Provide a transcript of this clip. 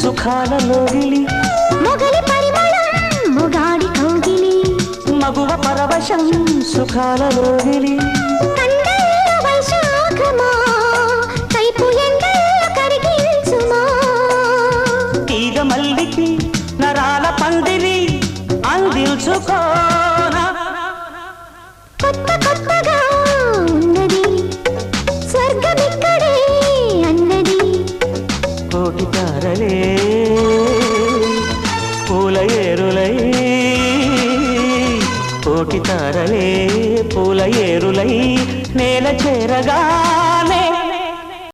సుఖాలలోగిలి మొగలి పరిమళం మొగాడి కౌగిలి మగువ పరవశం సుఖాలలోగిలి కండల వైశాఖమా కైపు ఎండల కరిగించుమా తీగ మల్లికి నరాల పందిరి అందించుకోనా కొత్త కొత్తగా ఉన్నది స్వర్గమిక్కడే అన్నది కోటి తారలే పూల ఏరులై కోటి తారలే పూల ఏరులై నేల చేరగా